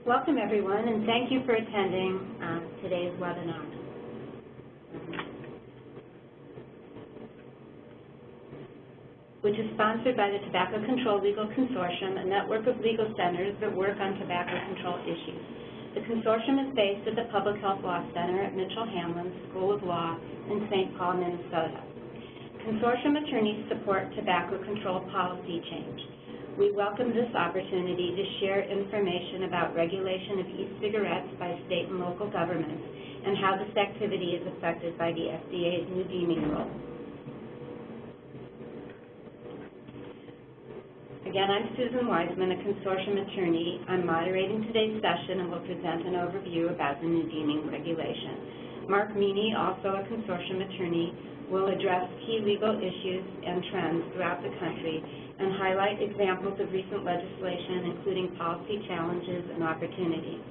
Welcome, everyone, and thank you for attending today's webinar. Which is sponsored by the Tobacco Control Legal Consortium, a network of legal centers that work on tobacco control issues. The consortium is based at the Public Health Law Center at Mitchell-Hamlin School of Law in St. Paul, Minnesota. Consortium attorneys support tobacco control policy change. We welcome this opportunity to share information about regulation of e-cigarettes by state and local governments and how this activity is affected by the FDA's new deeming rule. Again, I'm Susan Wiseman, a consortium attorney. I'm moderating today's session and will present an overview about the new deeming regulation. Mark Meany, also a consortium attorney, will address key legal issues and trends throughout the country and highlight examples of recent legislation, including policy challenges and opportunities.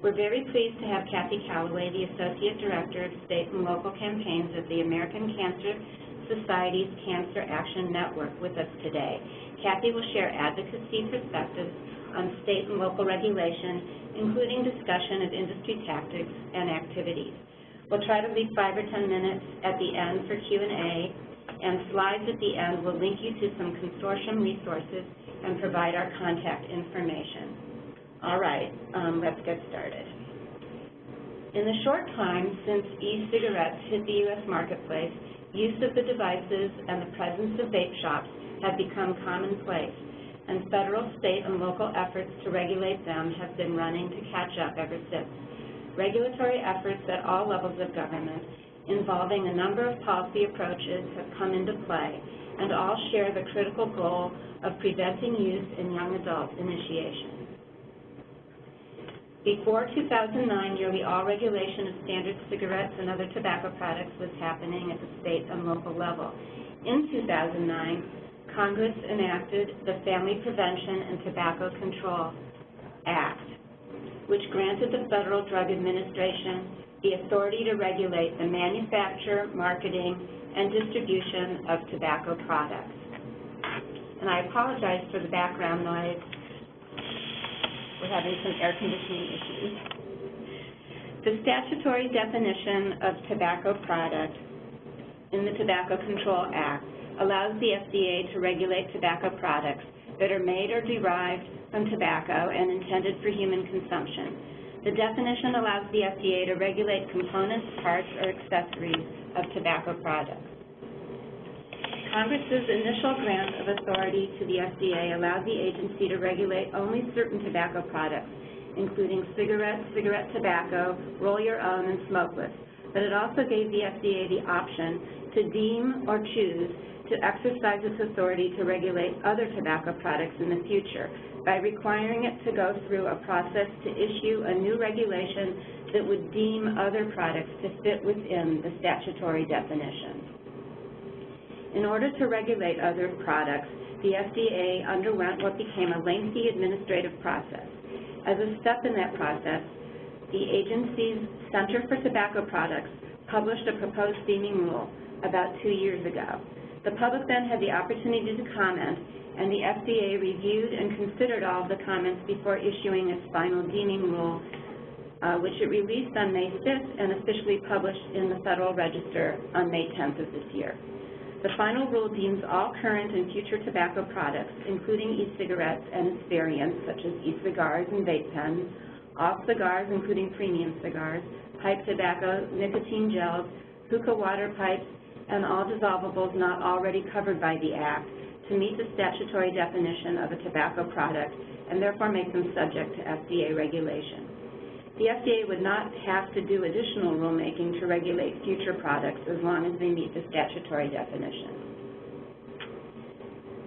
We're very pleased to have Kathy Calloway, the Associate Director of State and Local Campaigns of the American Cancer Society's Cancer Action Network, with us today. Kathy will share advocacy perspectives on state and local regulation, including discussion of industry tactics and activities. We'll try to leave 5 or 10 minutes at the end for Q&A, and slides at the end will link you to some consortium resources and provide our contact information. All right, let's get started. In the short time since e-cigarettes hit the U.S. marketplace, use of the devices and the presence of vape shops have become commonplace, and federal, state, and local efforts to regulate them have been running to catch up ever since. Regulatory efforts at all levels of government involving a number of policy approaches have come into play, and all share the critical goal of preventing use in young adult initiation. Before 2009, nearly all regulation of standard cigarettes and other tobacco products was happening at the state and local level. In 2009, Congress enacted the Family Prevention and Tobacco Control Act, which granted the Federal Drug Administration the authority to regulate the manufacture, marketing, and distribution of tobacco products. And I apologize for the background noise. We're having some air conditioning issues. The statutory definition of tobacco product in the Tobacco Control Act allows the FDA to regulate tobacco products that are made or derived from tobacco and intended for human consumption. The definition allows the FDA to regulate components, parts, or accessories of tobacco products. Congress's initial grant of authority to the FDA allowed the agency to regulate only certain tobacco products, including cigarettes, cigarette tobacco, roll your own, and smokeless. But it also gave the FDA the option to deem or choose to exercise its authority to regulate other tobacco products in the future by requiring it to go through a process to issue a new regulation that would deem other products to fit within the statutory definition. In order to regulate other products, the FDA underwent what became a lengthy administrative process. As a step in that process, the agency's Center for Tobacco Products published a proposed deeming rule about 2 years ago. The public then had the opportunity to comment, and the FDA reviewed and considered all of the comments before issuing its final deeming rule, which it released on May 5th and officially published in the Federal Register on May 10th of this year. The final rule deems all current and future tobacco products, including e-cigarettes and its variants, such as e-cigars and vape pens, all cigars, including premium cigars, pipe tobacco, nicotine gels, hookah water pipes, and all dissolvables not already covered by the Act, to meet the statutory definition of a tobacco product and therefore make them subject to FDA regulation. The FDA would not have to do additional rulemaking to regulate future products as long as they meet the statutory definition.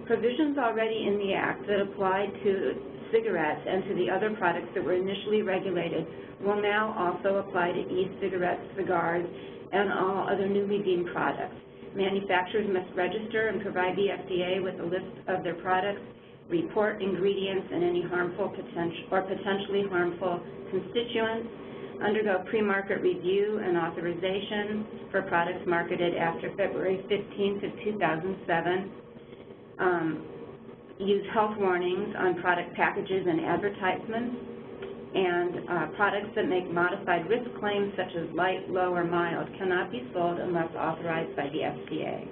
Provisions already in the Act that applied to cigarettes and to the other products that were initially regulated will now also apply to e-cigarettes, cigars, and all other newly deemed products. Manufacturers must register and provide the FDA with a list of their products, report ingredients and any harmful or potentially harmful constituents, undergo pre-market review and authorization for products marketed after February 15th of 2007, use health warnings on product packages and advertisements, and products that make modified risk claims such as light, low, or mild cannot be sold unless authorized by the FDA.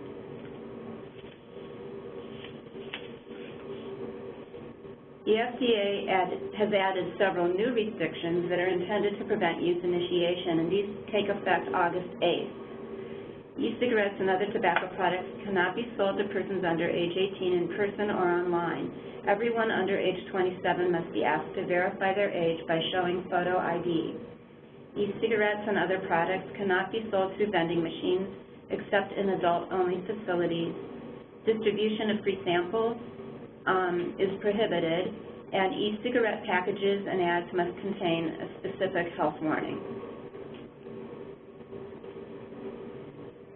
The FDA has added several new restrictions that are intended to prevent use initiation, and these take effect August 8th. E-cigarettes and other tobacco products cannot be sold to persons under age 18 in person or online. Everyone under age 27 must be asked to verify their age by showing photo ID. E-cigarettes and other products cannot be sold through vending machines except in adult-only facilities. Distribution of free samples is prohibited, and e-cigarette packages and ads must contain a specific health warning.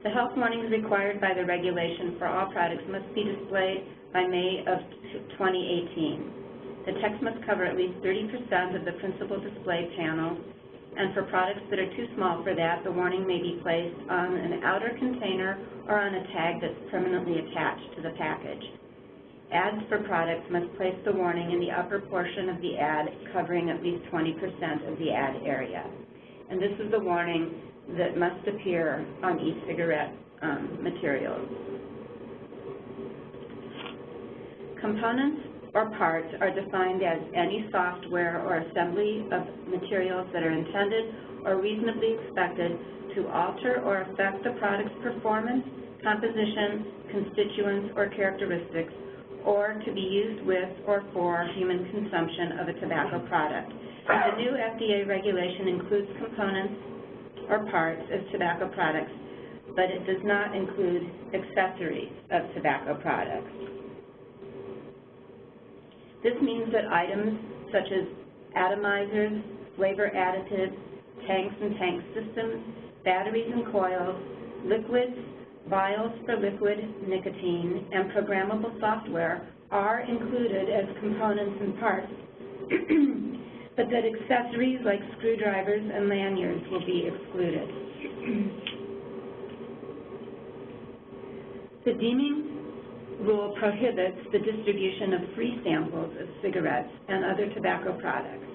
The health warnings required by the regulation for all products must be displayed by May of 2018. The text must cover at least 30% of the principal display panel, and for products that are too small for that, the warning may be placed on an outer container or on a tag that's permanently attached to the package. Ads for products must place the warning in the upper portion of the ad, covering at least 20% of the ad area. And this is the warning that must appear on e-cigarette materials. Components or parts are defined as any software or assembly of materials that are intended or reasonably expected to alter or affect the product's performance, composition, constituents, or characteristics, or to be used with or for human consumption of a tobacco product. The new FDA regulation includes components or parts of tobacco products, but it does not include accessories of tobacco products. This means that items such as atomizers, flavor additives, tanks and tank systems, batteries and coils, liquids, vials for liquid nicotine, and programmable software are included as components and parts, but that accessories like screwdrivers and lanyards will be excluded. The deeming rule prohibits the distribution of free samples of cigarettes and other tobacco products.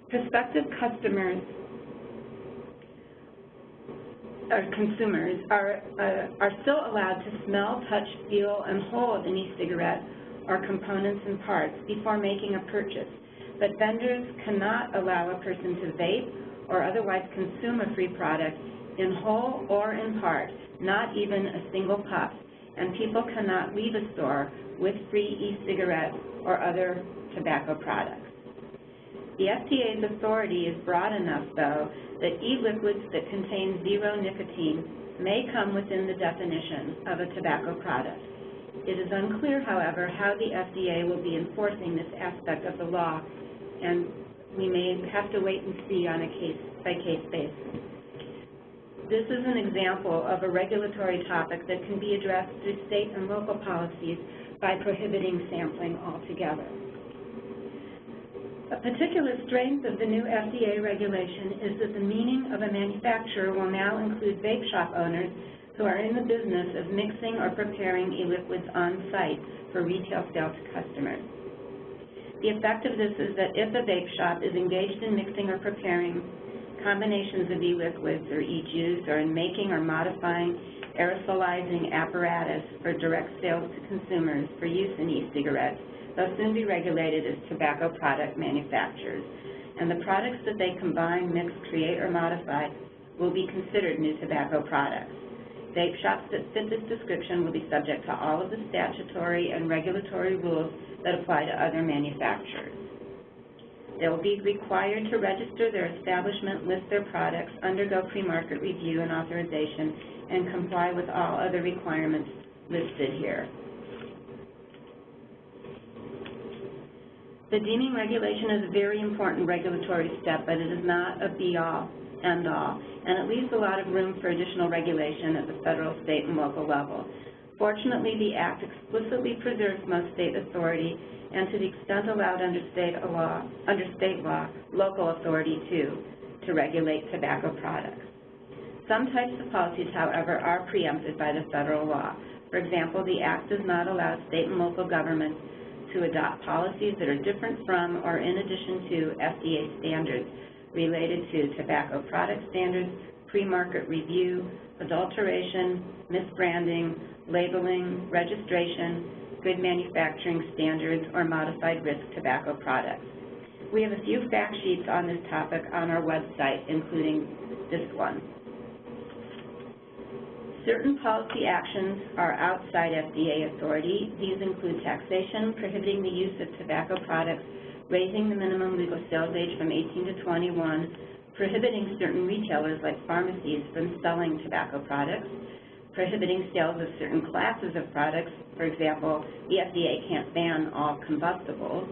Prospective customers or consumers are still allowed to smell, touch, feel, and hold an e-cigarette or components and parts before making a purchase, but vendors cannot allow a person to vape or otherwise consume a free product in whole or in part, not even a single puff, and people cannot leave a store with free e-cigarettes or other tobacco products. The FDA's authority is broad enough, though, that e-liquids that contain zero nicotine may come within the definition of a tobacco product. It is unclear, however, how the FDA will be enforcing this aspect of the law, and we may have to wait and see on a case-by-case basis. This is an example of a regulatory topic that can be addressed through state and local policies by prohibiting sampling altogether. A particular strength of the new FDA regulation is that the meaning of a manufacturer will now include vape shop owners who are in the business of mixing or preparing e-liquids on-site for retail sale to customers. The effect of this is that if a vape shop is engaged in mixing or preparing combinations of e-liquids or e-juice, or in making or modifying aerosolizing apparatus for direct sales to consumers for use in e-cigarettes, they'll soon be regulated as tobacco product manufacturers, and the products that they combine, mix, create, or modify will be considered new tobacco products. Vape shops that fit this description will be subject to all of the statutory and regulatory rules that apply to other manufacturers. They will be required to register their establishment, list their products, undergo pre-market review and authorization, and comply with all other requirements listed here. The deeming regulation is a very important regulatory step, but it is not a be-all, end-all, and it leaves a lot of room for additional regulation at the federal, state, and local level. Fortunately, the Act explicitly preserves most state authority, and to the extent allowed under state law, local authority too, to regulate tobacco products. Some types of policies, however, are preempted by the federal law. For example, the Act does not allow state and local governments to adopt policies that are different from or in addition to FDA standards related to tobacco product standards, pre-market review, adulteration, misbranding, labeling, registration, good manufacturing standards, or modified risk tobacco products. We have a few fact sheets on this topic on our website, including this one. Certain policy actions are outside FDA authority. These include taxation, prohibiting the use of tobacco products, raising the minimum legal sales age from 18 to 21, prohibiting certain retailers like pharmacies from selling tobacco products, prohibiting sales of certain classes of products. For example, the FDA can't ban all combustibles,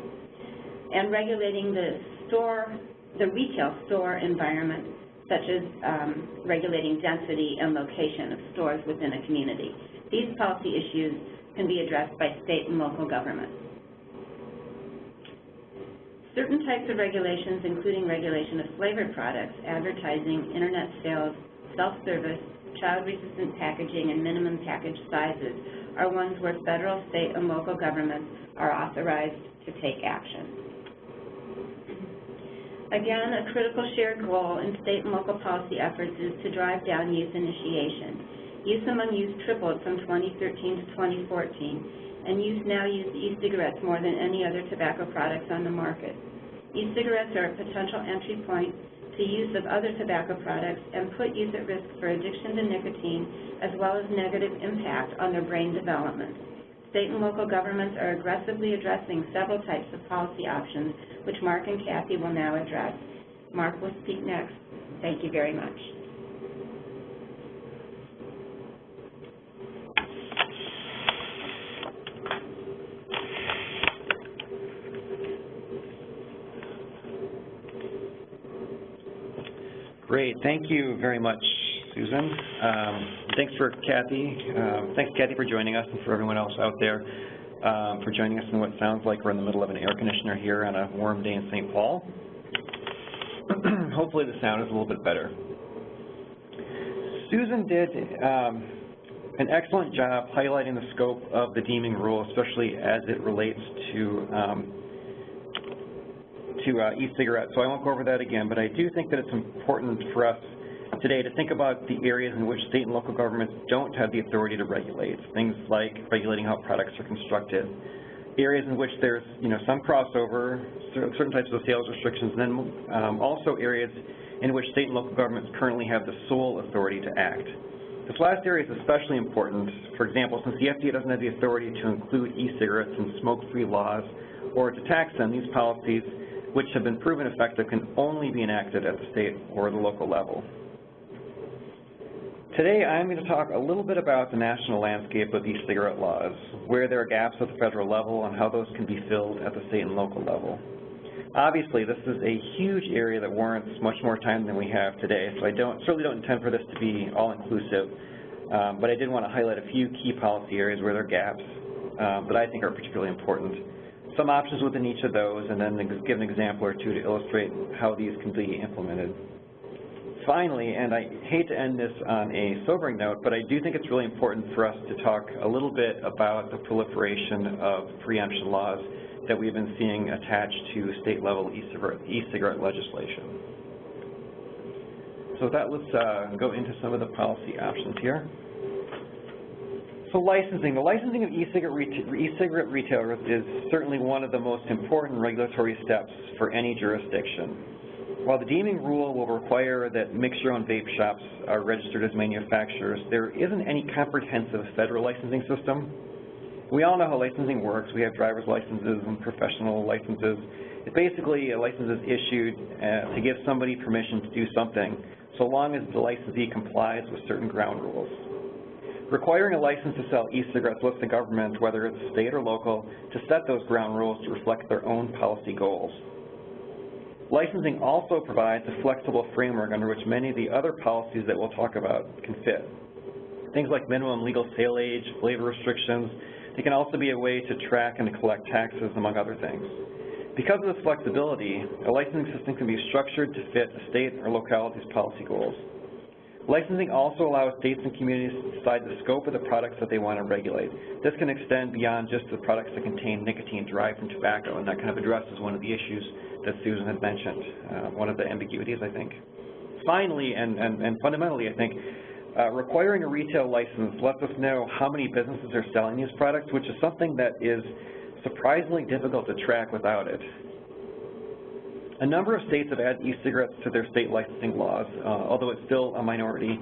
and regulating the retail store environment, such as regulating density and location of stores within a community. These policy issues can be addressed by state and local governments. Certain types of regulations, including regulation of flavored products, advertising, internet sales, self-service, child-resistant packaging, and minimum package sizes, are ones where federal, state, and local governments are authorized to take action. Again, a critical shared goal in state and local policy efforts is to drive down youth initiation. Use among youth tripled from 2013 to 2014, and youth now use e-cigarettes more than any other tobacco products on the market. E-cigarettes are a potential entry point to use of other tobacco products and put youth at risk for addiction to nicotine, as well as negative impact on their brain development. State and local governments are aggressively addressing several types of policy options, which Mark and Kathy will now address. Mark will speak next. Thank you very much. Great. Thank you very much, Susan. Thanks Kathy for joining us, and for everyone else out there for joining us in what sounds like we're in the middle of an air conditioner here on a warm day in St. Paul. Hopefully the sound is a little bit better. Susan did an excellent job highlighting the scope of the deeming rule, especially as it relates to e-cigarettes, so I won't go over that again, but I do think that it's important for us today to think about the areas in which state and local governments don't have the authority to regulate, things like regulating how products are constructed, areas in which there's some crossover, certain types of sales restrictions, and then also areas in which state and local governments currently have the sole authority to act. This last area is especially important. For example, since the FDA doesn't have the authority to include e-cigarettes in smoke-free laws or to tax them, these policies, which have been proven effective, can only be enacted at the state or the local level. Today, I'm going to talk a little bit about the national landscape of e-cigarette laws, where there are gaps at the federal level, and how those can be filled at the state and local level. Obviously, this is a huge area that warrants much more time than we have today, so I certainly don't intend for this to be all-inclusive, but I did want to highlight a few key policy areas where there are gaps that I think are particularly important. Some options within each of those, and then give an example or two to illustrate how these can be implemented. Finally, and I hate to end this on a sobering note, but I do think it's really important for us to talk a little bit about the proliferation of preemption laws that we've been seeing attached to state-level e-cigarette legislation. So with that, let's go into some of the policy options here. So licensing. The licensing of e-cigarette retailers is certainly one of the most important regulatory steps for any jurisdiction. While the deeming rule will require that mix-your-own vape shops are registered as manufacturers, there isn't any comprehensive federal licensing system. We all know how licensing works. We have driver's licenses and professional licenses. It's basically a license is issued to give somebody permission to do something, so long as the licensee complies with certain ground rules. Requiring a license to sell e-cigarettes lets the government, whether it's state or local, to set those ground rules to reflect their own policy goals. Licensing also provides a flexible framework under which many of the other policies that we'll talk about can fit. Things like minimum legal sale age, flavor restrictions. It can also be a way to track and to collect taxes, among other things. Because of this flexibility, a licensing system can be structured to fit a state or locality's policy goals. Licensing also allows states and communities to decide the scope of the products that they want to regulate. This can extend beyond just the products that contain nicotine derived from tobacco, and that kind of addresses one of the issues that Susan had mentioned, one of the ambiguities, I think. Finally, and fundamentally, I think, requiring a retail license lets us know how many businesses are selling these products, which is something that is surprisingly difficult to track without it. A number of states have added e-cigarettes to their state licensing laws, although it's still a minority.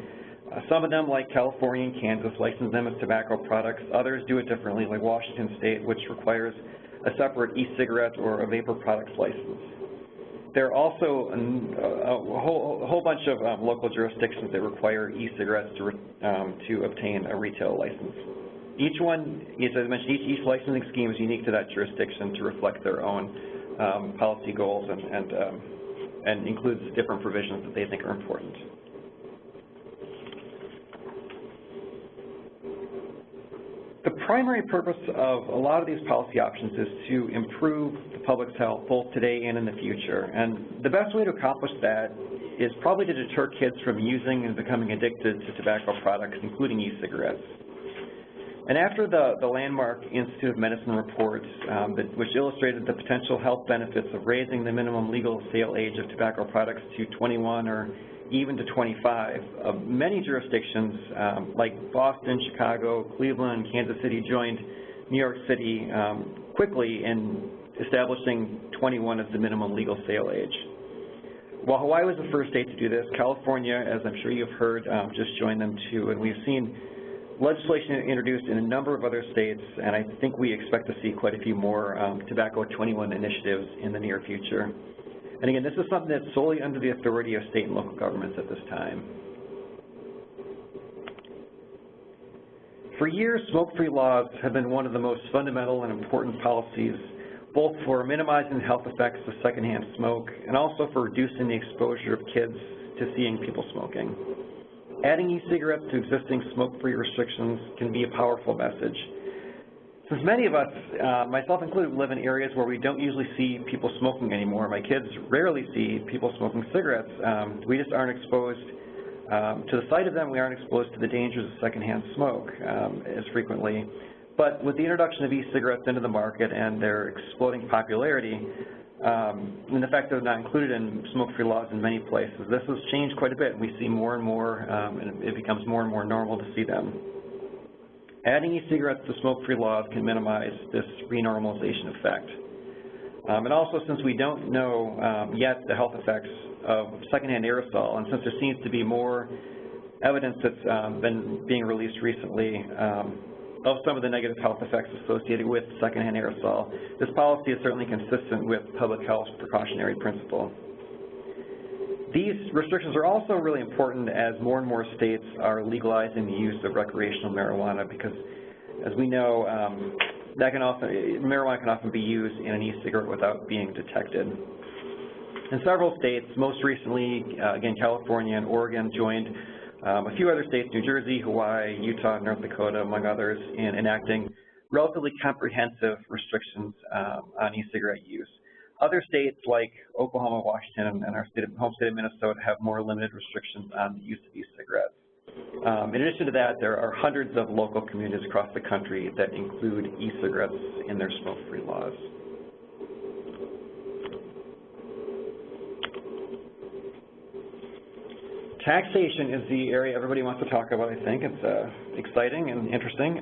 Some of them, like California and Kansas, license them as tobacco products. Others do it differently, like Washington State, which requires a separate e-cigarette or a vapor products license. There are also a whole bunch of local jurisdictions that require e-cigarettes to obtain a retail license. Each one, as I mentioned, each licensing scheme is unique to that jurisdiction to reflect their own policy goals and includes different provisions that they think are important. The primary purpose of a lot of these policy options is to improve the public's health both today and in the future. And the best way to accomplish that is probably to deter kids from using and becoming addicted to tobacco products, including e-cigarettes. And after the landmark Institute of Medicine report, which illustrated the potential health benefits of raising the minimum legal sale age of tobacco products to 21 or even to 25, many jurisdictions like Boston, Chicago, Cleveland, Kansas City joined New York City quickly in establishing 21 as the minimum legal sale age. While Hawaii was the first state to do this, California, as I'm sure you've heard, just joined them too, and we've seen legislation introduced in a number of other states, and I think we expect to see quite a few more Tobacco 21 initiatives in the near future. And again, this is something that's solely under the authority of state and local governments at this time. For years, smoke-free laws have been one of the most fundamental and important policies, both for minimizing the health effects of secondhand smoke and also for reducing the exposure of kids to seeing people smoking. Adding e-cigarettes to existing smoke-free restrictions can be a powerful message. Since many of us, myself included, live in areas where we don't usually see people smoking anymore, my kids rarely see people smoking cigarettes, we just aren't exposed to the sight of them, we aren't exposed to the dangers of secondhand smoke as frequently. But with the introduction of e-cigarettes into the market and their exploding popularity, and the fact that they're not included in smoke-free laws in many places, this has changed quite a bit. We see more and more, and it becomes more and more normal to see them. Adding e-cigarettes to smoke-free laws can minimize this renormalization effect. And also, since we don't know yet the health effects of secondhand aerosol, and since there seems to be more evidence that's been being released recently of some of the negative health effects associated with secondhand aerosol, this policy is certainly consistent with public health precautionary principle. These restrictions are also really important as more and more states are legalizing the use of recreational marijuana because, as we know, marijuana can often be used in an e-cigarette without being detected. In several states, most recently, again, California and Oregon joined a few other states, New Jersey, Hawaii, Utah, North Dakota, among others, in enacting relatively comprehensive restrictions on e-cigarette use. Other states like Oklahoma, Washington, and our home state of Minnesota have more limited restrictions on the use of e-cigarettes. In addition to that, there are hundreds of local communities across the country that include e-cigarettes in their smoke-free laws. Taxation is the area everybody wants to talk about, I think. It's exciting and interesting.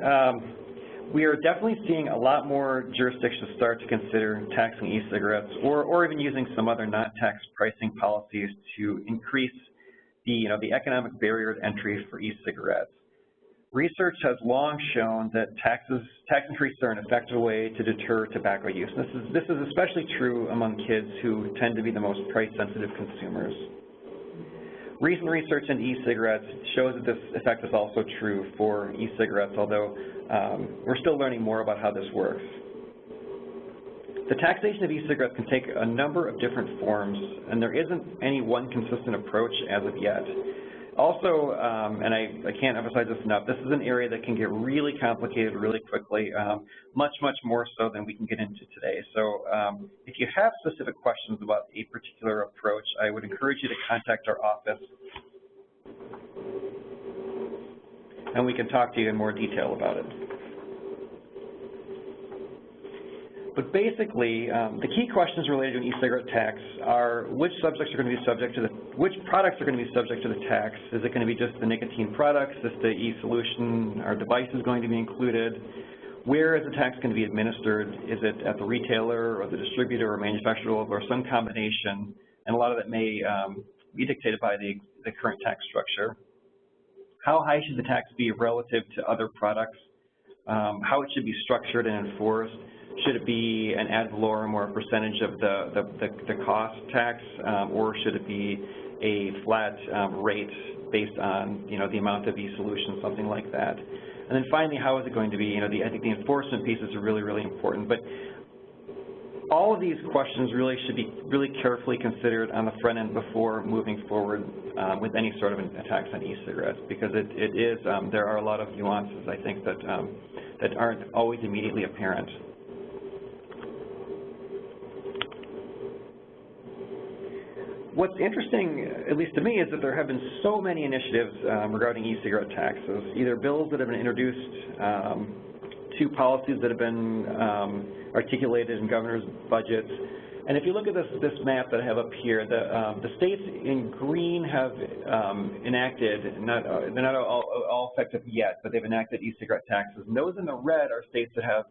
We are definitely seeing a lot more jurisdictions start to consider taxing e-cigarettes or even using some other not-tax pricing policies to increase the economic barrier to entry for e-cigarettes. Research has long shown that tax increases are an effective way to deter tobacco use. This is especially true among kids who tend to be the most price-sensitive consumers. Recent research into e-cigarettes shows that this effect is also true for e-cigarettes, although we're still learning more about how this works. The taxation of e-cigarettes can take a number of different forms, and there isn't any one consistent approach as of yet. Also, and I can't emphasize this enough, this is an area that can get really complicated really quickly, much more so than we can get into today. So if you have specific questions about a particular approach, I would encourage you to contact our office. and we can talk to you in more detail about it. But basically, the key questions related to an e-cigarette tax are which subjects are going to be subject to which products are going to be subject to the tax? Is it going to be just the nicotine products? Is the e-solution or devices going to be included? Where is the tax going to be administered? Is it at the retailer or the distributor or manufacturer or some combination? And a lot of that may be dictated by the current tax structure. How high should the tax be relative to other products? How it should be structured and enforced? Should it be an ad valorem or a percentage of the cost tax, or should it be a flat rate based on the amount of e-solution, something like that? And then finally, how is it going to be? I think the enforcement pieces are really, really important. But all of these questions really should be really carefully considered on the front end before moving forward with any sort of a tax on e-cigarettes, because it is there are a lot of nuances, I think, that aren't always immediately apparent. What's interesting, at least to me, is that there have been so many initiatives regarding e-cigarette taxes, either bills that have been introduced to policies that have been articulated in governor's budgets. And if you look at this map that I have up here, the states in green have enacted, they're not all effective yet, but they've enacted e-cigarette taxes. And those in the red are states that have,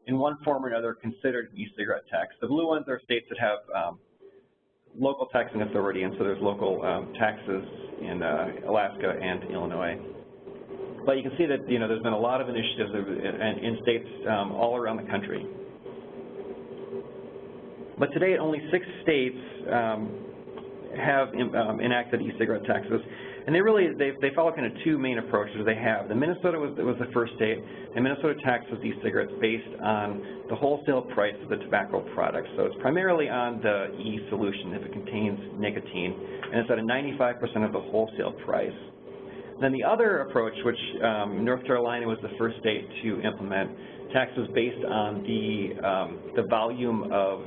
in one form or another, considered e-cigarette tax. The blue ones are states that have local taxing authority, and so there's local taxes in Alaska and Illinois. But you can see that there's been a lot of initiatives in states all around the country. But today, only 6 states have enacted e-cigarette taxes, and they follow kind of 2 main approaches. They have Minnesota was the first state, and Minnesota taxes e-cigarettes based on the wholesale price of the tobacco product. So it's primarily on the e-solution if it contains nicotine, and it's at a 95% of the wholesale price. Then the other approach, which North Carolina was the first state to implement, taxes based on the volume of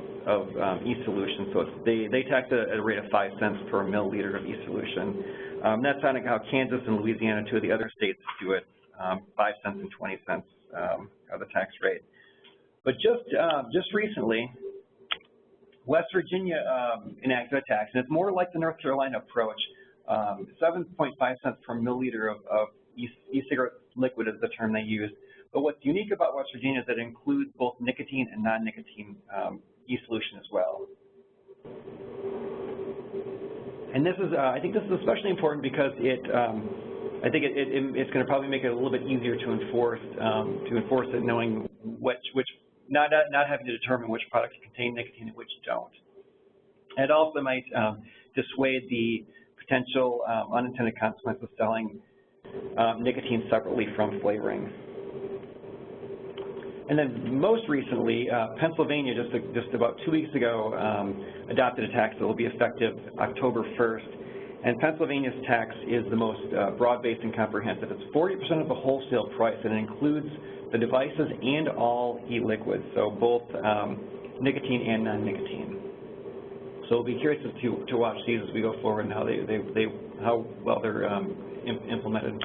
e-solution. So they tax at a rate of 5 cents per milliliter of e-solution. That's on how Kansas and Louisiana, 2 of the other states, do it, 5 cents and 20 cents of the tax rate. But just recently, West Virginia enacted a tax, and it's more like the North Carolina approach. 7.5 cents per milliliter of e-cigarette liquid is the term they use. But what's unique about West Virginia is that it includes both nicotine and non-nicotine e-solution as well. And this is, I think this is especially important because I think it's going to probably make it a little bit easier to enforce it, knowing not having to determine which products contain nicotine and which don't. It also might dissuade the potential unintended consequence of selling nicotine separately from flavoring. And then most recently, Pennsylvania just about 2 weeks ago adopted a tax that will be effective October 1st. And Pennsylvania's tax is the most broad-based and comprehensive. It's 40% of the wholesale price, and it includes the devices and all e-liquids, so both nicotine and non-nicotine. So we'll be curious to watch these as we go forward and how well they're implemented.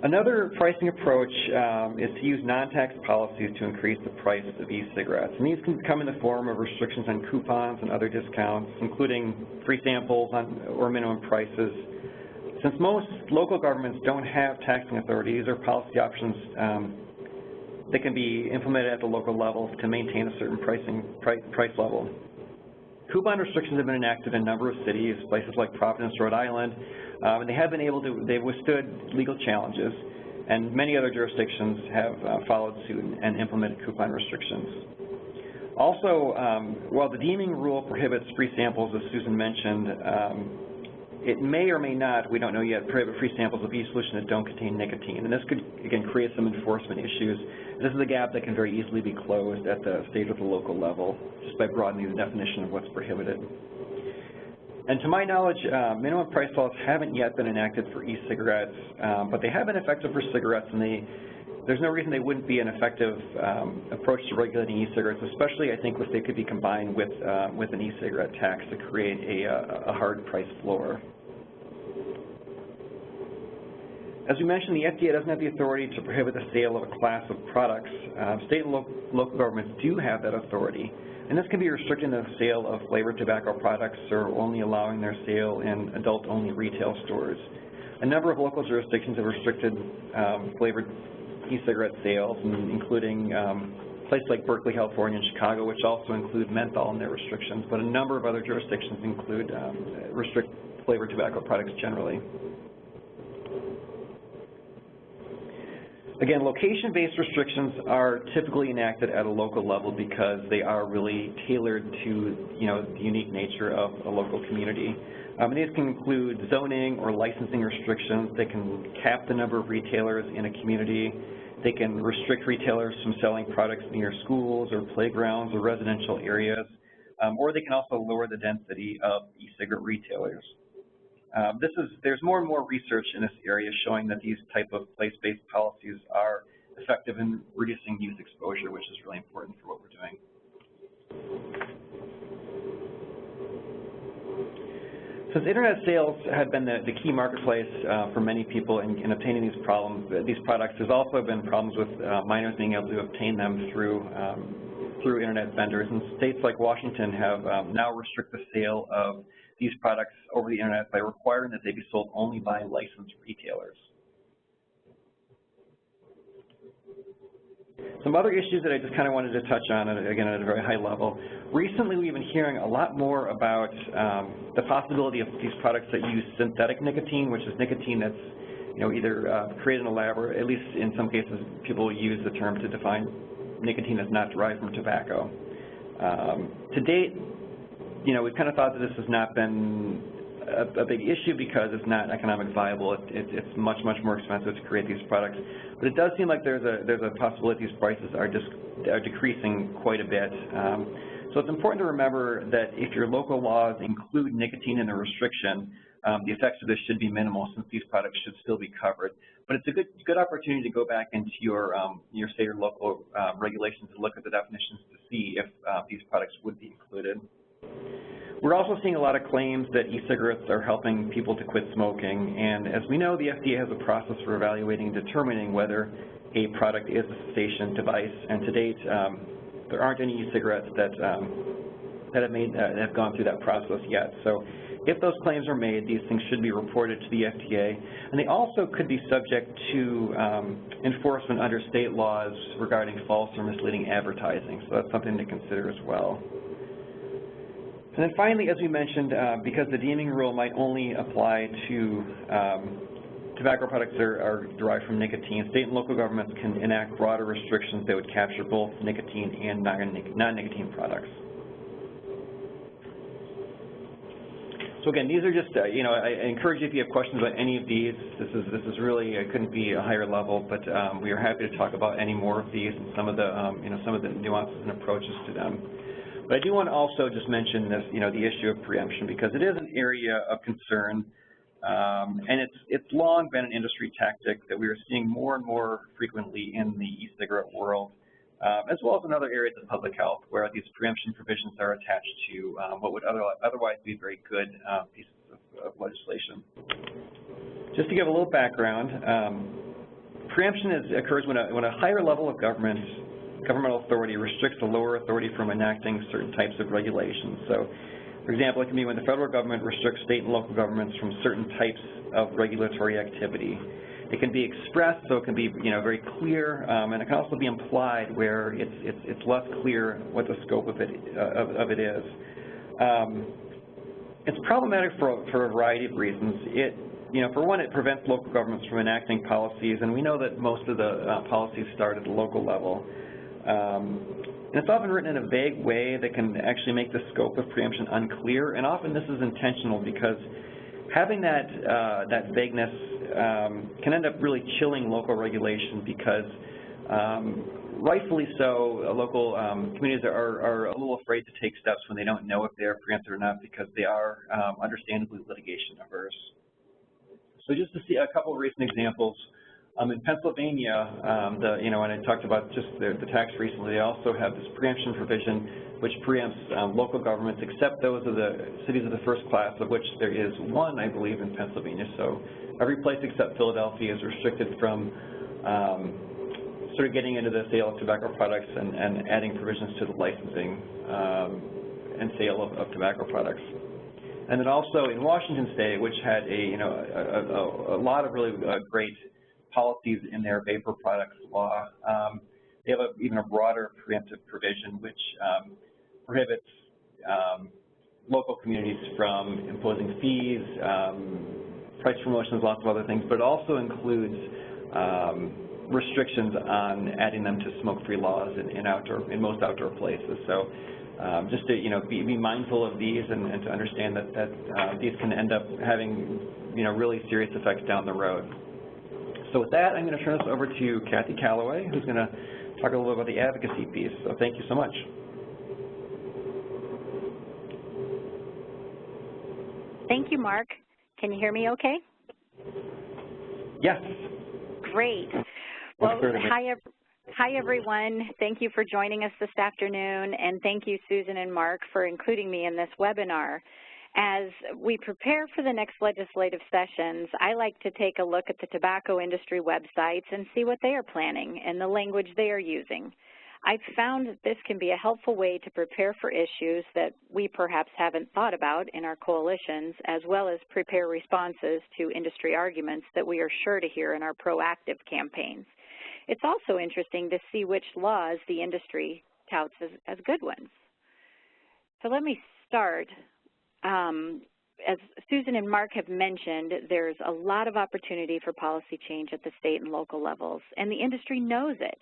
Another pricing approach is to use non-tax policies to increase the price of e-cigarettes. And these can come in the form of restrictions on coupons and other discounts, including free samples or minimum prices. Since most local governments don't have taxing authority, these are policy options that can be implemented at the local level to maintain a certain price level. Coupon restrictions have been enacted in a number of cities, places like Providence, Rhode Island, and they've withstood legal challenges, and many other jurisdictions have followed suit and implemented coupon restrictions. Also, while the deeming rule prohibits free samples, as Susan mentioned, it may or may not, we don't know yet, prohibit free samples of e-solution that don't contain nicotine. And this could, again, create some enforcement issues. This is a gap that can very easily be closed at the state or the local level, just by broadening the definition of what's prohibited. And to my knowledge, minimum price laws haven't yet been enacted for e-cigarettes, but they have been effective for cigarettes, and there's no reason they wouldn't be an effective approach to regulating e-cigarettes, especially I think if they could be combined with an e-cigarette tax to create a hard price floor. As we mentioned, the FDA doesn't have the authority to prohibit the sale of a class of products. State and local governments do have that authority, and this can be restricting the sale of flavored tobacco products or only allowing their sale in adult-only retail stores. A number of local jurisdictions have restricted flavored e-cigarette sales, including places like Berkeley, California, and Chicago, which also include menthol in their restrictions, but a number of other jurisdictions include restrict flavored tobacco products generally. Again, location-based restrictions are typically enacted at a local level because they are really tailored to, the unique nature of a local community. These can include zoning or licensing restrictions. They can cap the number of retailers in a community. They can restrict retailers from selling products near schools or playgrounds or residential areas, or they can also lower the density of e-cigarette retailers. There's more and more research in this area showing that these type of place-based policies are effective in reducing youth exposure, which is really important for what we're doing. Since internet sales have been the key marketplace for many people in obtaining these products, there's also been problems with minors being able to obtain them through internet vendors. And states like Washington have now restrict the sale of these products over the internet by requiring that they be sold only by licensed retailers. Some other issues that I just kind of wanted to touch on, again, at a very high level. Recently, we've been hearing a lot more about the possibility of these products that use synthetic nicotine, which is nicotine that's, either created in a lab, or at least in some cases, people use the term to define nicotine that's not derived from tobacco. To date, we've kind of thought that this has not been a big issue because it's not economic viable. It's much more expensive to create these products. But it does seem like there's a possibility these prices are decreasing quite a bit. So it's important to remember that if your local laws include nicotine in the restriction, the effects of this should be minimal since these products should still be covered. But it's a good opportunity to go back into your state or local regulations and look at the definitions to see if these products would be included. We're also seeing a lot of claims that e-cigarettes are helping people to quit smoking, and as we know, the FDA has a process for evaluating and determining whether a product is a cessation device, and to date, there aren't any e-cigarettes that have gone through that process yet. So if those claims are made, these things should be reported to the FDA, and they also could be subject to enforcement under state laws regarding false or misleading advertising, so that's something to consider as well. And then finally, as we mentioned, because the deeming rule might only apply to tobacco products that are derived from nicotine, state and local governments can enact broader restrictions that would capture both nicotine and non-nicotine products. So again, these are just, I encourage you if you have questions about any of these. This is really, it couldn't be a higher level, but we are happy to talk about any more of these and some of the, some of the nuances and approaches to them. But I do want to also just mention this, the issue of preemption, because it is an area of concern, and it's long been an industry tactic that we are seeing more and more frequently in the e-cigarette world, as well as in other areas of public health, where these preemption provisions are attached to what would otherwise be very good pieces of legislation. Just to give a little background, preemption occurs when a higher level of governmental authority restricts a lower authority from enacting certain types of regulations. So, for example, it can be when the federal government restricts state and local governments from certain types of regulatory activity. It can be expressed, so it can be very clear, and it can also be implied, where it's less clear what the scope of it is. It's problematic for a variety of reasons. For one, it prevents local governments from enacting policies, and we know that most of the policies start at the local level. And it's often written in a vague way that can actually make the scope of preemption unclear, and often this is intentional because having that vagueness can end up really chilling local regulation because, rightfully so, local communities are a little afraid to take steps when they don't know if they are preempted or not because they are understandably litigation averse. So just to see a couple of recent examples In Pennsylvania, when I talked about just the tax recently, they also have this preemption provision which preempts local governments except those of the cities of the first class, of which there is one, I believe, in Pennsylvania. So every place except Philadelphia is restricted from sort of getting into the sale of tobacco products and adding provisions to the licensing and sale of tobacco products. And then also in Washington State, which had a lot of really great policies in their vapor products law, they have even a broader preemptive provision which prohibits local communities from imposing fees, price promotions, lots of other things, but it also includes restrictions on adding them to smoke-free laws in most outdoor places. So just to be mindful of these and to understand that these can end up having really serious effects down the road. So with that, I'm going to turn this over to Kathy Calloway, who's going to talk a little bit about the advocacy piece. So thank you so much. Thank you, Mark. Can you hear me okay? Yes. Great. Well, hi, everyone. Thank you for joining us this afternoon, and thank you, Susan and Mark, for including me in this webinar. As we prepare for the next legislative sessions, I like to take a look at the tobacco industry websites and see what they are planning and the language they are using. I've found that this can be a helpful way to prepare for issues that we perhaps haven't thought about in our coalitions, as well as prepare responses to industry arguments that we are sure to hear in our proactive campaigns. It's also interesting to see which laws the industry touts as good ones. So let me start. As Susan and Mark have mentioned, there's a lot of opportunity for policy change at the state and local levels, and the industry knows it.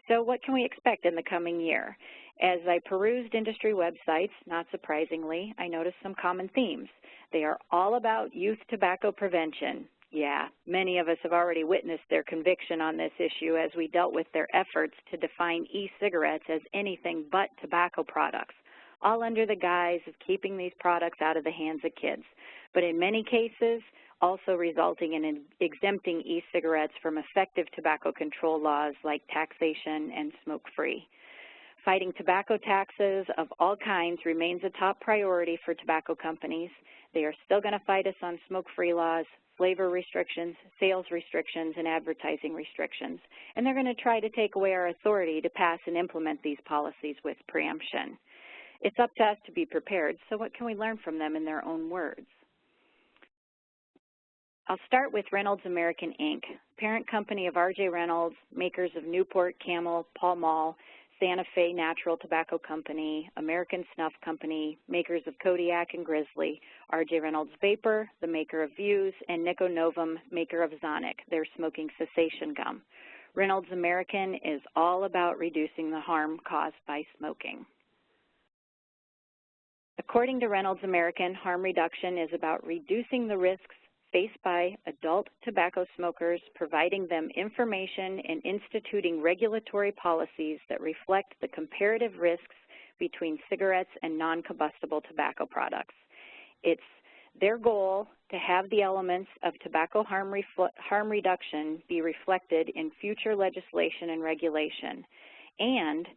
So what can we expect in the coming year? As I perused industry websites, not surprisingly, I noticed some common themes. They are all about youth tobacco prevention. Yeah, many of us have already witnessed their conviction on this issue as we dealt with their efforts to define e-cigarettes as anything but tobacco products, all under the guise of keeping these products out of the hands of kids, but in many cases also resulting in exempting e-cigarettes from effective tobacco control laws like taxation and smoke-free. Fighting tobacco taxes of all kinds remains a top priority for tobacco companies. They are still going to fight us on smoke-free laws, flavor restrictions, sales restrictions, and advertising restrictions, and they're going to try to take away our authority to pass and implement these policies with preemption. It's up to us to be prepared, so what can we learn from them in their own words? I'll start with Reynolds American Inc., parent company of R.J. Reynolds, makers of Newport, Camel, Pall Mall, Santa Fe Natural Tobacco Company, American Snuff Company, makers of Kodiak and Grizzly, R.J. Reynolds Vapor, the maker of Views, and Nico Novum, maker of Zonic, their smoking cessation gum. Reynolds American is all about reducing the harm caused by smoking. According to Reynolds American, harm reduction is about reducing the risks faced by adult tobacco smokers, providing them information, and instituting regulatory policies that reflect the comparative risks between cigarettes and non-combustible tobacco products. It's their goal to have the elements of tobacco harm reduction be reflected in future legislation and regulation, and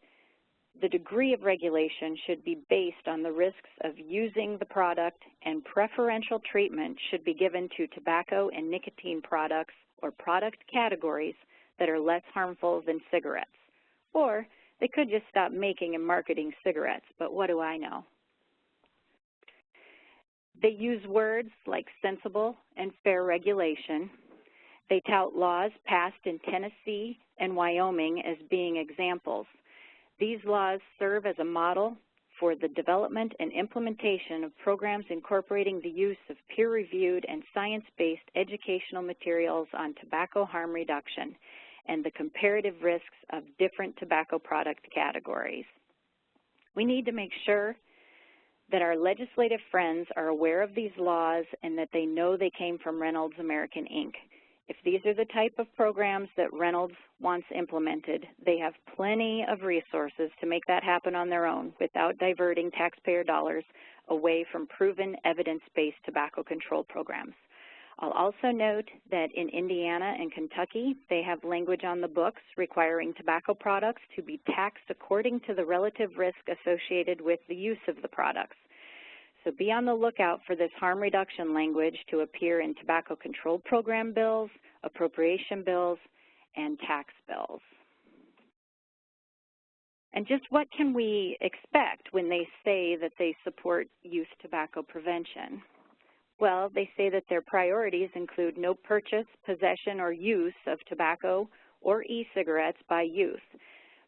the degree of regulation should be based on the risks of using the product, and preferential treatment should be given to tobacco and nicotine products or product categories that are less harmful than cigarettes. Or they could just stop making and marketing cigarettes, but what do I know? They use words like sensible and fair regulation. They tout laws passed in Tennessee and Wyoming as being examples. These laws serve as a model for the development and implementation of programs incorporating the use of peer-reviewed and science-based educational materials on tobacco harm reduction and the comparative risks of different tobacco product categories. We need to make sure that our legislative friends are aware of these laws and that they know they came from Reynolds American Inc. If these are the type of programs that Reynolds wants implemented, they have plenty of resources to make that happen on their own without diverting taxpayer dollars away from proven evidence-based tobacco control programs. I'll also note that in Indiana and Kentucky, they have language on the books requiring tobacco products to be taxed according to the relative risk associated with the use of the products. So be on the lookout for this harm reduction language to appear in tobacco control program bills, appropriation bills, and tax bills. And just what can we expect when they say that they support youth tobacco prevention? Well, they say that their priorities include no purchase, possession, or use of tobacco or e-cigarettes by youth.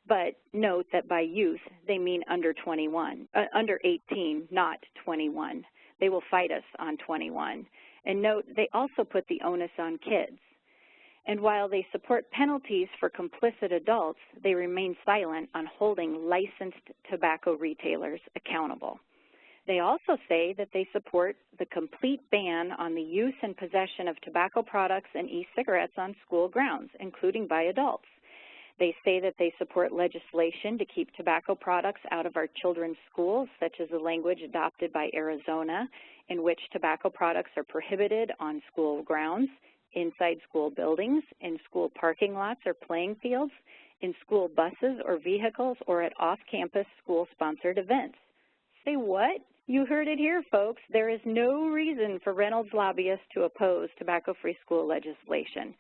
But note that by youth, they mean under 18, not 21. They will fight us on 21. And note, they also put the onus on kids. And while they support penalties for complicit adults, they remain silent on holding licensed tobacco retailers accountable. They also say that they support the complete ban on the use and possession of tobacco products and e-cigarettes on school grounds, including by adults. They say that they support legislation to keep tobacco products out of our children's schools, such as the language adopted by Arizona, in which tobacco products are prohibited on school grounds, inside school buildings, in school parking lots or playing fields, in school buses or vehicles, or at off-campus school-sponsored events. Say what? You heard it here, folks. There is no reason for Reynolds lobbyists to oppose tobacco-free school legislation.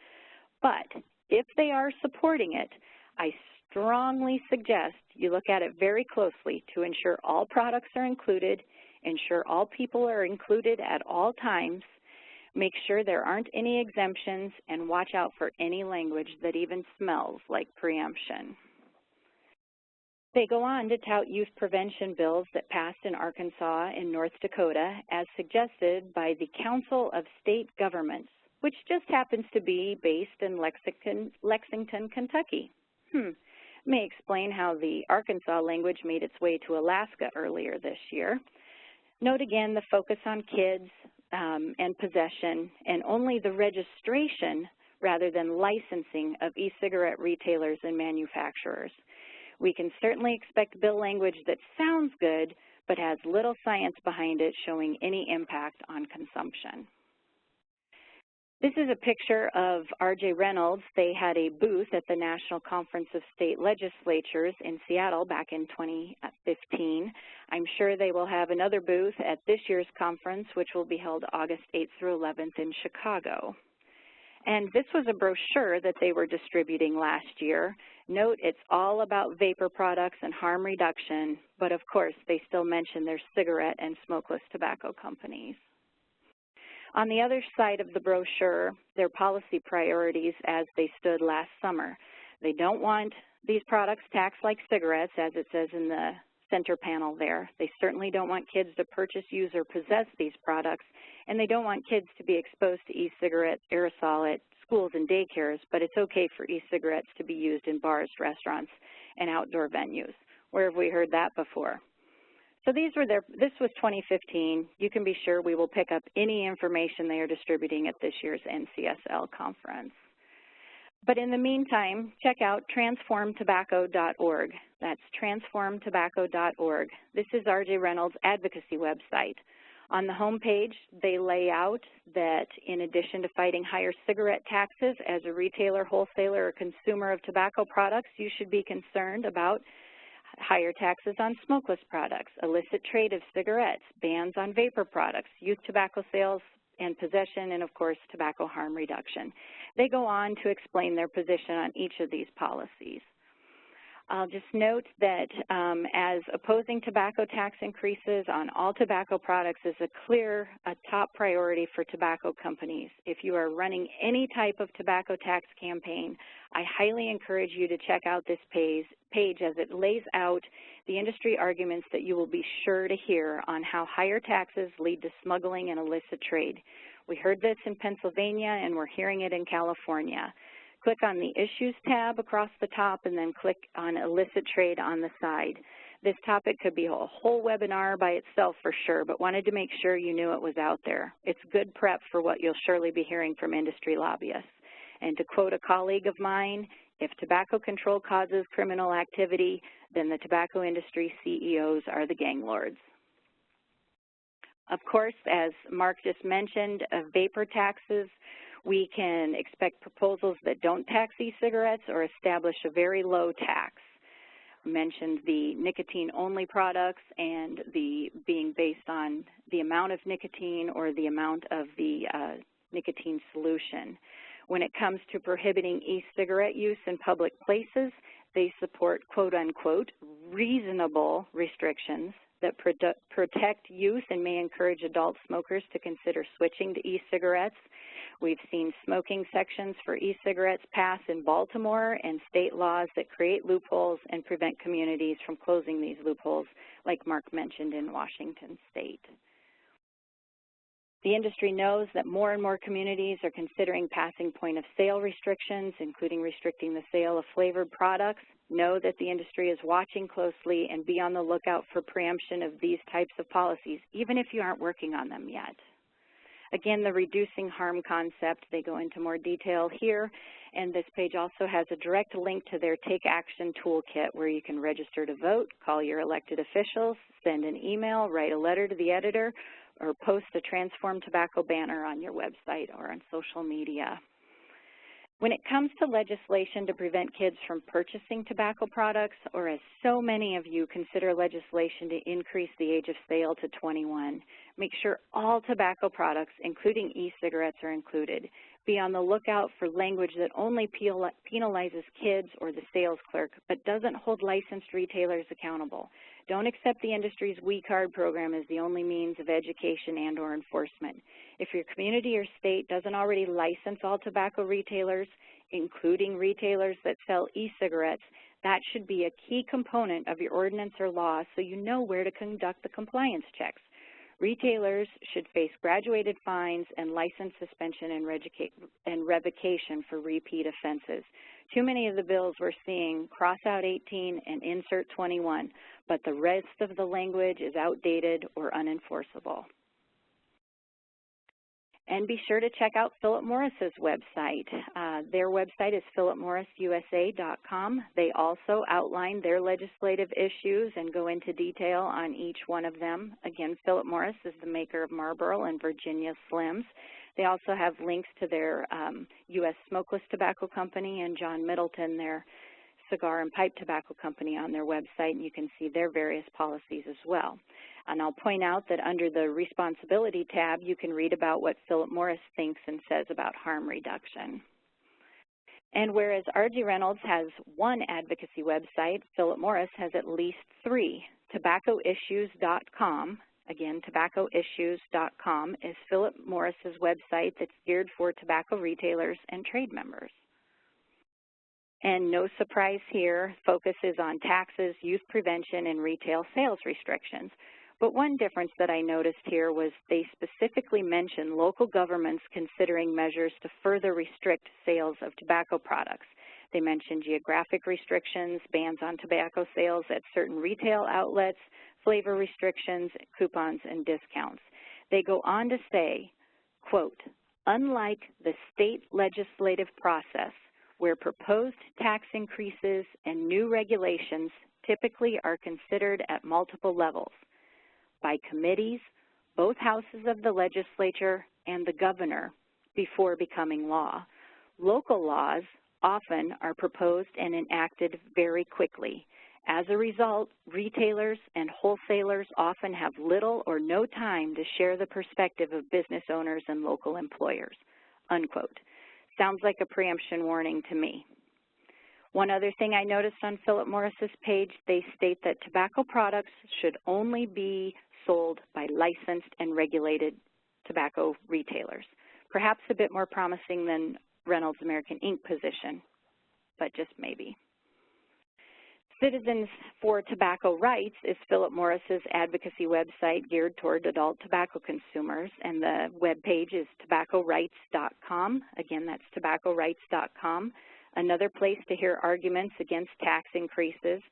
But if they are supporting it, I strongly suggest you look at it very closely to ensure all products are included, ensure all people are included at all times, make sure there aren't any exemptions, and watch out for any language that even smells like preemption. They go on to tout youth prevention bills that passed in Arkansas and North Dakota as suggested by the Council of State Governments, which just happens to be based in Lexington, Kentucky. May explain how the Arkansas language made its way to Alaska earlier this year. Note again the focus on kids and possession, and only the registration rather than licensing of e-cigarette retailers and manufacturers. We can certainly expect bill language that sounds good, but has little science behind it showing any impact on consumption. This is a picture of R.J. Reynolds. They had a booth at the National Conference of State Legislatures in Seattle back in 2015. I'm sure they will have another booth at this year's conference, which will be held August 8th through 11th in Chicago. And this was a brochure that they were distributing last year. Note, it's all about vapor products and harm reduction, but of course, they still mention their cigarette and smokeless tobacco companies. On the other side of the brochure, their policy priorities as they stood last summer. They don't want these products taxed like cigarettes, as it says in the center panel there. They certainly don't want kids to purchase, use, or possess these products, and they don't want kids to be exposed to e-cigarette aerosol at schools and daycares, but it's okay for e-cigarettes to be used in bars, restaurants, and outdoor venues. Where have we heard that before? So this was 2015. You can be sure we will pick up any information they are distributing at this year's NCSL conference. But in the meantime, check out transformtobacco.org. That's transformtobacco.org. This is R.J. Reynolds' advocacy website. On the home page, they lay out that in addition to fighting higher cigarette taxes, as a retailer, wholesaler, or consumer of tobacco products, you should be concerned about higher taxes on smokeless products, illicit trade of cigarettes, bans on vapor products, youth tobacco sales and possession, and of course, tobacco harm reduction. They go on to explain their position on each of these policies. I'll just note that as opposing tobacco tax increases on all tobacco products is a top priority for tobacco companies. If you are running any type of tobacco tax campaign, I highly encourage you to check out this page as it lays out the industry arguments that you will be sure to hear on how higher taxes lead to smuggling and illicit trade. We heard this in Pennsylvania, and we're hearing it in California. Click on the Issues tab across the top and then click on Illicit Trade on the side. This topic could be a whole webinar by itself for sure, but wanted to make sure you knew it was out there. It's good prep for what you'll surely be hearing from industry lobbyists. And to quote a colleague of mine, if tobacco control causes criminal activity, then the tobacco industry CEOs are the gang lords. Of course, as Mark just mentioned, vapor taxes, we can expect proposals that don't tax e-cigarettes or establish a very low tax. Mentioned the nicotine-only products and the being based on the amount of nicotine or the amount of the nicotine solution. When it comes to prohibiting e-cigarette use in public places, they support quote-unquote reasonable restrictions that protect youth and may encourage adult smokers to consider switching to e-cigarettes. We've seen smoking sections for e-cigarettes pass in Baltimore and state laws that create loopholes and prevent communities from closing these loopholes, like Mark mentioned in Washington State. The industry knows that more and more communities are considering passing point-of-sale restrictions, including restricting the sale of flavored products. Know that the industry is watching closely and be on the lookout for preemption of these types of policies, even if you aren't working on them yet. Again, the reducing harm concept, they go into more detail here, and this page also has a direct link to their Take Action toolkit where you can register to vote, call your elected officials, send an email, write a letter to the editor, or post a Transform Tobacco banner on your website or on social media. When it comes to legislation to prevent kids from purchasing tobacco products, or as so many of you consider legislation to increase the age of sale to 21, make sure all tobacco products, including e-cigarettes, are included. Be on the lookout for language that only penalizes kids or the sales clerk, but doesn't hold licensed retailers accountable. Don't accept the industry's We Card program as the only means of education and/or enforcement. If your community or state doesn't already license all tobacco retailers, including retailers that sell e-cigarettes, that should be a key component of your ordinance or law so you know where to conduct the compliance checks. Retailers should face graduated fines and license suspension and revocation for repeat offenses. Too many of the bills we're seeing cross out 18 and insert 21, but the rest of the language is outdated or unenforceable. And be sure to check out Philip Morris's website. Their website is philipmorrisusa.com. They also outline their legislative issues and go into detail on each one of them. Again, Philip Morris is the maker of Marlboro and Virginia Slims. They also have links to their U.S. Smokeless Tobacco Company and John Middleton, their cigar and pipe tobacco company, on their website, and you can see their various policies as well. And I'll point out that under the Responsibility tab, you can read about what Philip Morris thinks and says about harm reduction. And whereas R.G. Reynolds has one advocacy website, Philip Morris has at least 3. Tobaccoissues.com, again, tobaccoissues.com is Philip Morris's website that's geared for tobacco retailers and trade members. And no surprise here, focus is on taxes, youth prevention, and retail sales restrictions. But one difference that I noticed here was they specifically mentioned local governments considering measures to further restrict sales of tobacco products. They mentioned geographic restrictions, bans on tobacco sales at certain retail outlets, flavor restrictions, coupons, and discounts. They go on to say, quote, unlike the state legislative process, where proposed tax increases and new regulations typically are considered at multiple levels, by committees, both houses of the legislature, and the governor before becoming law. Local laws often are proposed and enacted very quickly. As a result, retailers and wholesalers often have little or no time to share the perspective of business owners and local employers, unquote. Sounds like a preemption warning to me. One other thing I noticed on Philip Morris's page, they state that tobacco products should only be sold by licensed and regulated tobacco retailers. Perhaps a bit more promising than Reynolds American Inc. position, but just maybe. Citizens for Tobacco Rights is Philip Morris's advocacy website geared toward adult tobacco consumers, and the web page is tobaccorights.com. Again, that's tobaccorights.com. Another place to hear arguments against tax increases.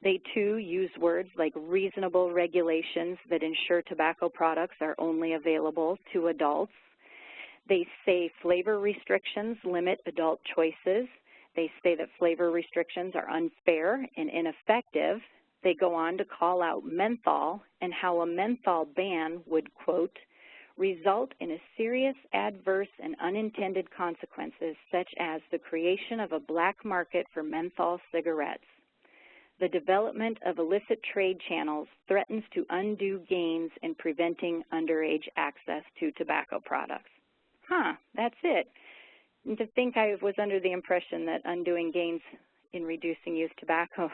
They, too, use words like reasonable regulations that ensure tobacco products are only available to adults. They say flavor restrictions limit adult choices. They say that flavor restrictions are unfair and ineffective They go on to call out menthol and how a menthol ban would, quote, result in a serious adverse and unintended consequences such as the creation of a black market for menthol cigarettes. The development of illicit trade channels threatens to undo gains in preventing underage access to tobacco products. That's it. And to think I was under the impression that undoing gains in reducing youth tobacco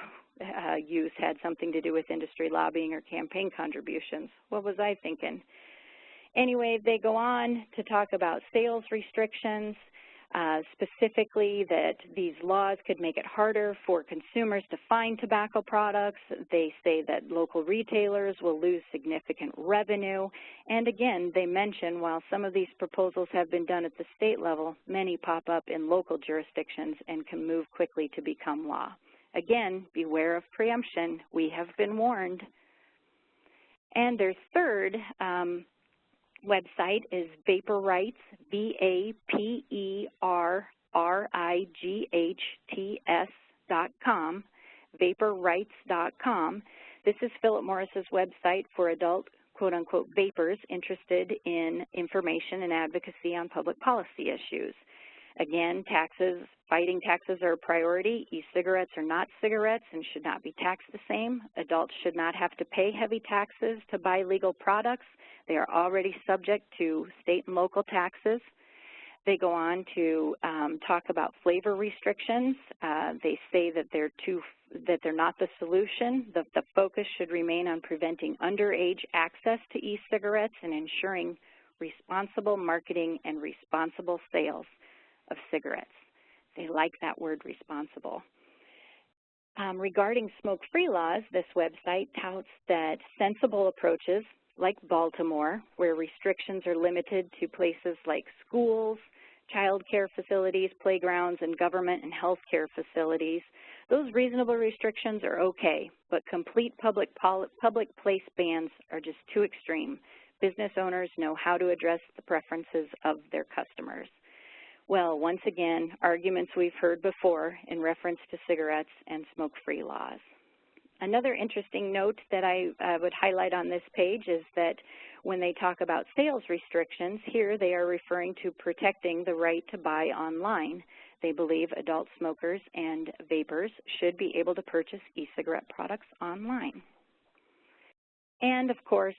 use had something to do with industry lobbying or campaign contributions. What was I thinking? Anyway, they go on to talk about sales restrictions, specifically that these laws could make it harder for consumers to find tobacco products. They say that local retailers will lose significant revenue. And again, they mention while some of these proposals have been done at the state level, many pop up in local jurisdictions and can move quickly to become law. Again, beware of preemption. We have been warned. And their third website is Vapor Rights, VAPERRIGHTS.com, vaporrights.com. This is Philip Morris's website for adult, quote-unquote, vapors interested in information and advocacy on public policy issues. Again, fighting taxes are a priority. E-cigarettes are not cigarettes and should not be taxed the same. Adults should not have to pay heavy taxes to buy legal products. They are already subject to state and local taxes. They go on to talk about flavor restrictions. They say that they're not the solution. The focus should remain on preventing underage access to e-cigarettes and ensuring responsible marketing and responsible sales of cigarettes. They like that word, responsible. Regarding smoke-free laws, this website touts that sensible approaches, like Baltimore, where restrictions are limited to places like schools, child care facilities, playgrounds, and government and health care facilities, those reasonable restrictions are okay, but complete public place bans are just too extreme. Business owners know how to address the preferences of their customers. Well, once again, arguments we've heard before in reference to cigarettes and smoke-free laws. Another interesting note that I would highlight on this page is that when they talk about sales restrictions, here they are referring to protecting the right to buy online. They believe adult smokers and vapors should be able to purchase e-cigarette products online. And of course,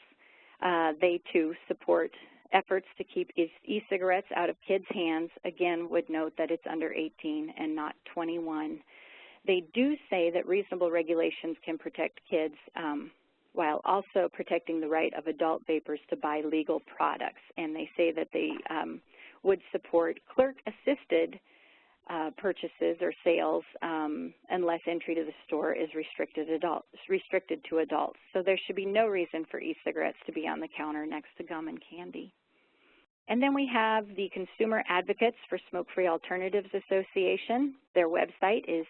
they too support efforts to keep e-cigarettes out of kids' hands. Again, would note that it's under 18 and not 21. They do say that reasonable regulations can protect kids while also protecting the right of adult vapors to buy legal products. And they say that they would support clerk-assisted purchases or sales unless entry to the store is restricted to adults. So there should be no reason for e-cigarettes to be on the counter next to gum and candy. And then we have the Consumer Advocates for Smoke-Free Alternatives Association. Their website is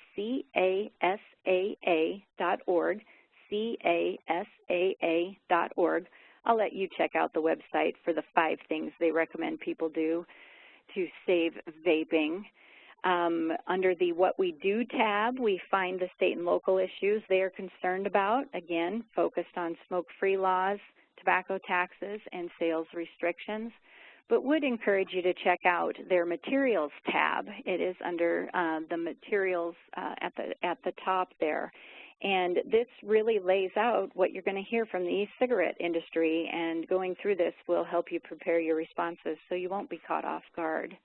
casaa.org, casaa.org. I'll let you check out the website for the 5 things they recommend people do to save vaping. Under the What We Do tab, we find the state and local issues they are concerned about, again, focused on smoke-free laws, tobacco taxes, and sales restrictions, but would encourage you to check out their Materials tab. It is under the Materials at the top there. And this really lays out what you're going to hear from the e-cigarette industry, and going through this will help you prepare your responses so you won't be caught off guard.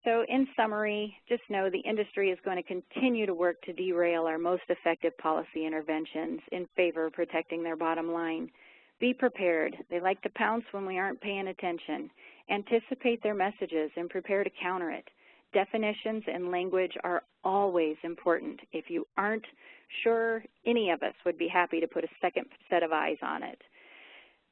So in summary, just know the industry is going to continue to work to derail our most effective policy interventions in favor of protecting their bottom line. Be prepared. They like to pounce when we aren't paying attention. Anticipate their messages and prepare to counter it. Definitions and language are always important. If you aren't sure, any of us would be happy to put a second set of eyes on it.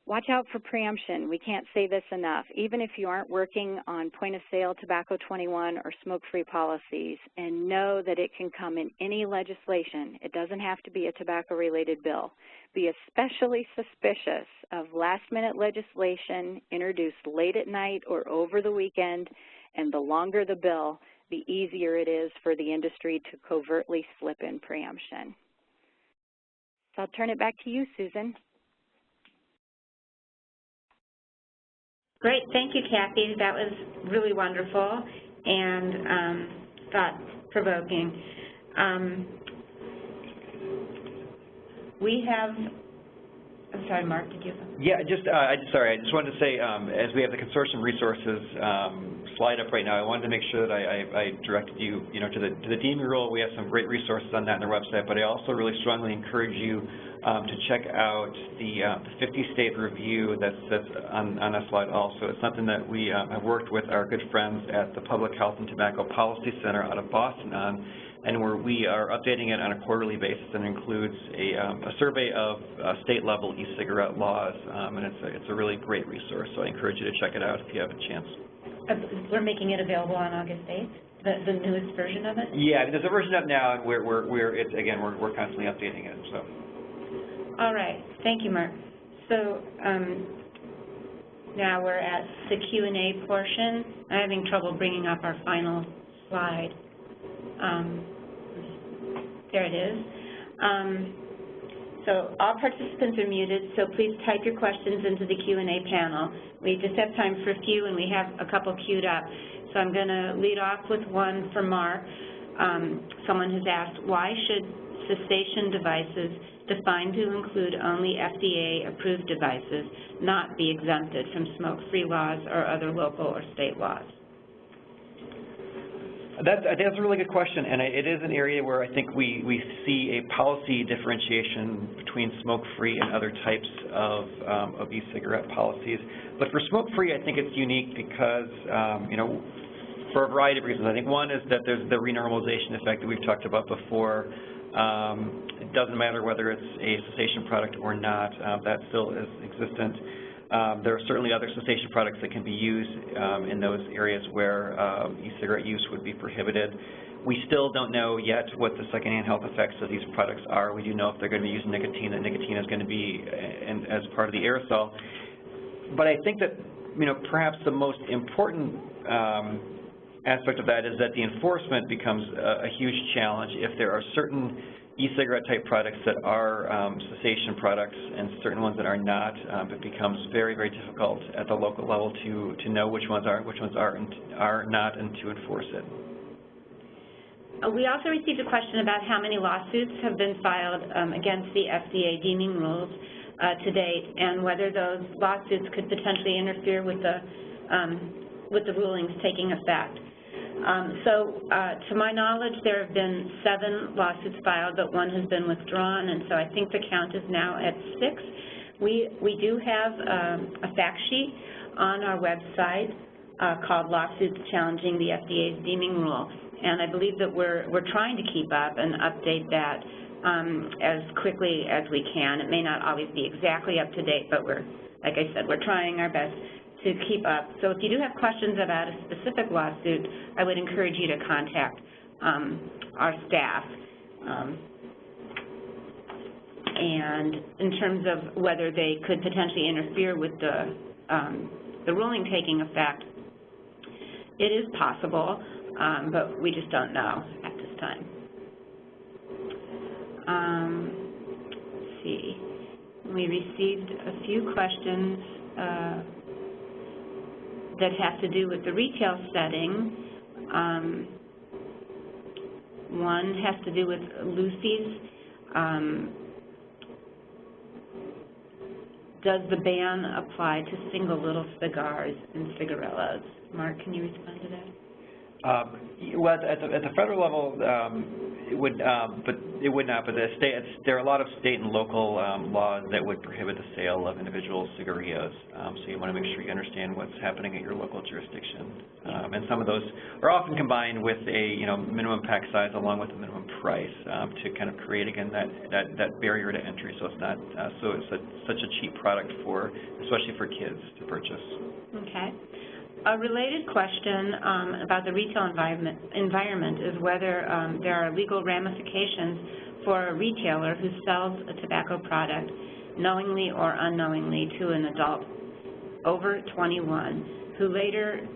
Watch out for preemption. We can't say this enough. Even if you aren't working on point-of-sale, Tobacco 21, or smoke-free policies, and know that it can come in any legislation. It doesn't have to be a tobacco-related bill. Be especially suspicious of last-minute legislation introduced late at night or over the weekend, and the longer the bill, the easier it is for the industry to covertly slip in preemption. So I'll turn it back to you, Susan. Great. Thank you, Kathy. That was really wonderful and thought-provoking. We have, I'm sorry, Mark, did you? Yeah, sorry, I just wanted to say, as we have the consortium resources slide up right now, I wanted to make sure that I directed you, to the deeming rule. We have some great resources on that on our website, but I also really strongly encourage you to check out the 50-state review that's on that slide also. It's something that we have worked with our good friends at the Public Health and Tobacco Policy Center out of Boston on, and where we are updating it on a quarterly basis, and includes a survey of state-level e-cigarette laws, and it's a really great resource, so I encourage you to check it out if you have a chance. We're making it available on August 8th, the newest version of it? Yeah, there's a version up now, and we're constantly updating it, so. All right, thank you, Mark. So now we're at the Q&A portion. I'm having trouble bringing up our final slide. There it is. So all participants are muted, so please type your questions into the Q&A panel. We just have time for a few, and we have a couple queued up. So I'm going to lead off with one for Mark. Someone has asked, why should cessation devices defined to include only FDA-approved devices not be exempted from smoke-free laws or other local or state laws? That's a really good question, and it is an area where I think we see a policy differentiation between smoke-free and other types of e-cigarette policies. But for smoke-free, I think it's unique because, for a variety of reasons. I think one is that there's the renormalization effect that we've talked about before. It doesn't matter whether it's a cessation product or not, that still is existent. There are certainly other cessation products that can be used in those areas where e-cigarette use would be prohibited. We still don't know yet what the secondhand health effects of these products are. We do know if they're going to be using nicotine, that nicotine is going to be as part of the aerosol. But I think that, perhaps the most important aspect of that is that the enforcement becomes a huge challenge if there are certain e-cigarette type products that are cessation products and certain ones that are not. It becomes very, very difficult at the local level to know which ones are not, and to enforce it. We also received a question about how many lawsuits have been filed against the FDA deeming rules to date, and whether those lawsuits could potentially interfere with the rulings taking effect. To my knowledge, there have been 7 lawsuits filed, but 1 has been withdrawn, and so I think the count is now at 6. We do have a fact sheet on our website called Lawsuits Challenging the FDA's Deeming Rule, and I believe that we're trying to keep up and update that as quickly as we can. It may not always be exactly up to date, but like I said, we're trying our best to keep up. So if you do have questions about a specific lawsuit, I would encourage you to contact our staff. And in terms of whether they could potentially interfere with the ruling taking effect, it is possible, but we just don't know at this time. Let's see. We received a few questions that have to do with the retail setting. One has to do with Lucy's. Does the ban apply to single little cigars and cigarillos? Mark, can you respond to that? Well, at the federal level, it would, but it would not. But there are a lot of state and local laws that would prohibit the sale of individual cigarillos. So you want to make sure you understand what's happening at your local jurisdiction. And some of those are often combined with a minimum pack size along with a minimum price to kind of create again that barrier to entry. So it's not such a cheap product especially for kids to purchase. Okay. A related question about the retail environment is whether there are legal ramifications for a retailer who sells a tobacco product knowingly or unknowingly to an adult over 21 who later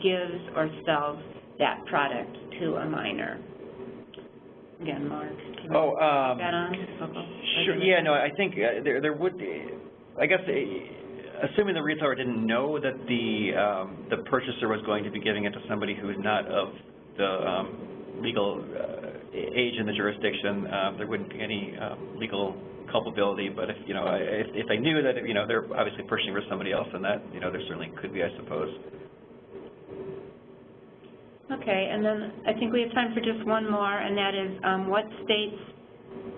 gives or sells that product to a minor. Again, Mark. Oh, that on? sure, yeah, no, I think there would be, I guess, assuming the retailer didn't know that the purchaser was going to be giving it to somebody who is not of the legal age in the jurisdiction, there wouldn't be any legal culpability. But if they knew that they're obviously purchasing for somebody else, then that there certainly could be, I suppose. Okay, and then I think we have time for just one more, and that is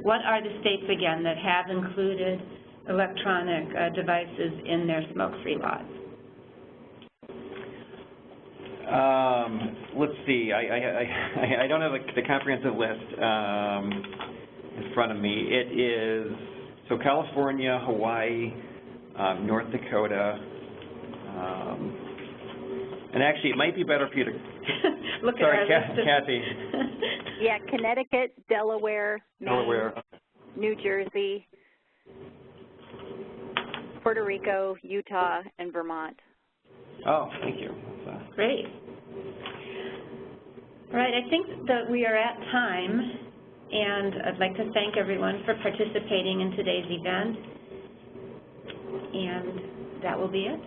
what are the states again that have included electronic devices in their smoke-free laws? Let's see. I don't have the comprehensive list in front of me. It is California, Hawaii, North Dakota, and actually it might be better for you to look sorry, at our list. Kathy. Yeah, Connecticut, Delaware, Maine, New Jersey, Puerto Rico, Utah, and Vermont. Oh, thank you. Great. All right, I think that we are at time, and I'd like to thank everyone for participating in today's event, and that will be it.